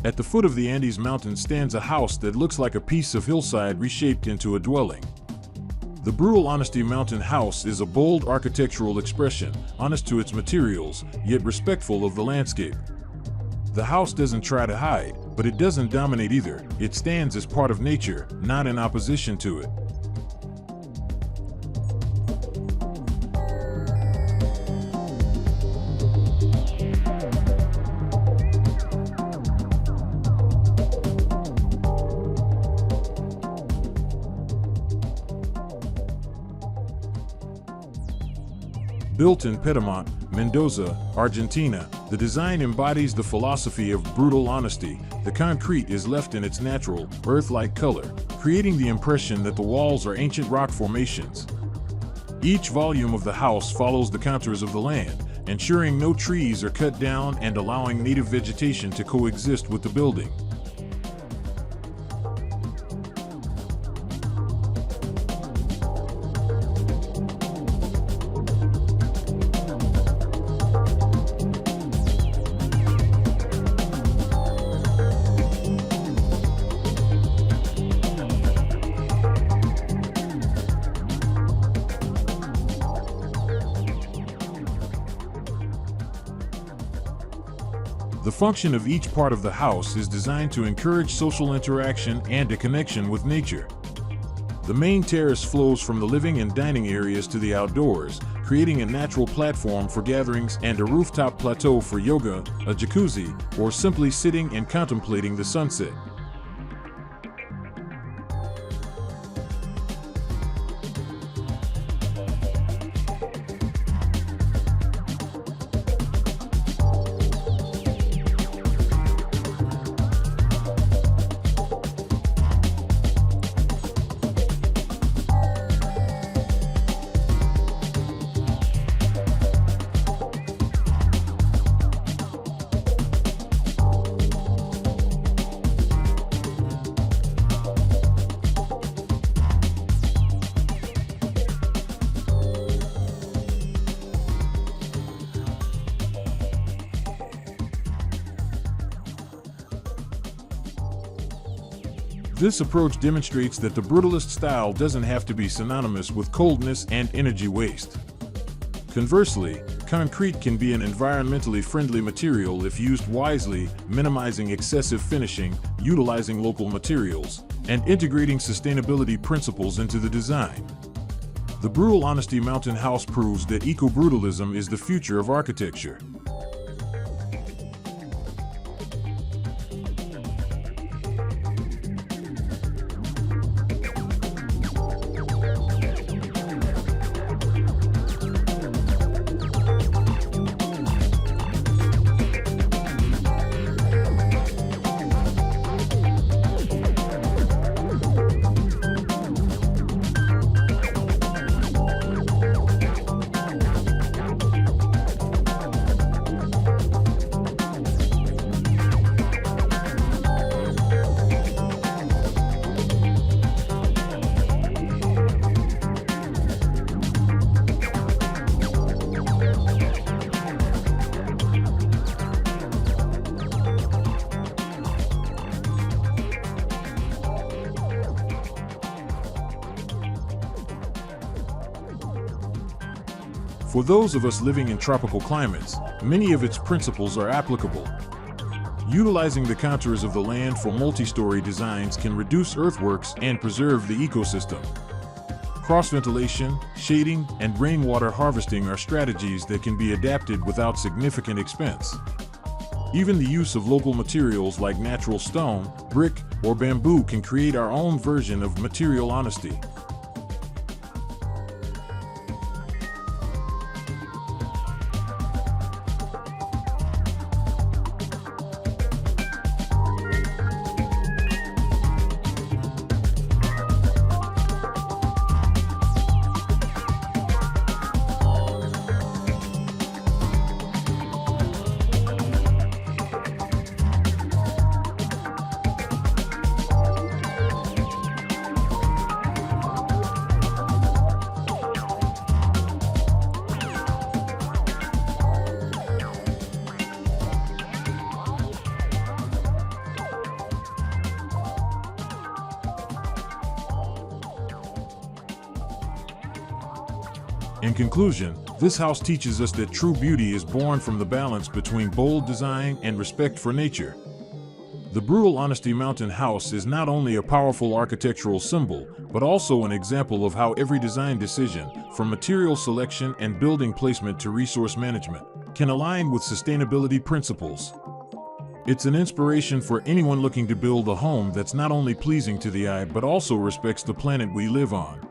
At the foot of the Andes Mountain stands a house that looks like a piece of hillside reshaped into a dwelling. The Brutal Honesty Mountain House is a bold architectural expression, honest to its materials, yet respectful of the landscape. The house doesn't try to hide, but it doesn't dominate either. It stands as part of nature, not in opposition to it. Built in Piedmont, Mendoza, Argentina, the design embodies the philosophy of brutal honesty. The concrete is left in its natural, earth-like color, creating the impression that the walls are ancient rock formations. Each volume of the house follows the contours of the land, ensuring no trees are cut down and allowing native vegetation to coexist with the building. The function of each part of the house is designed to encourage social interaction and a connection with nature. The main terrace flows from the living and dining areas to the outdoors, creating a natural platform for gatherings and a rooftop plateau for yoga, a jacuzzi, or simply sitting and contemplating the sunset. This approach demonstrates that the brutalist style doesn't have to be synonymous with coldness and energy waste. Conversely, concrete can be an environmentally friendly material if used wisely, minimizing excessive finishing, utilizing local materials, and integrating sustainability principles into the design. The Brutal Honesty Mountain House proves that eco-brutalism is the future of architecture. For those of us living in tropical climates, many of its principles are applicable. Utilizing the contours of the land for multi-story designs can reduce earthworks and preserve the ecosystem. Cross-ventilation, shading, and rainwater harvesting are strategies that can be adapted without significant expense. Even the use of local materials like natural stone, brick, or bamboo can create our own version of material honesty. In conclusion, this house teaches us that true beauty is born from the balance between bold design and respect for nature. The Brutal Honesty Mountain House is not only a powerful architectural symbol, but also an example of how every design decision, from material selection and building placement to resource management, can align with sustainability principles. It's an inspiration for anyone looking to build a home that's not only pleasing to the eye but also respects the planet we live on.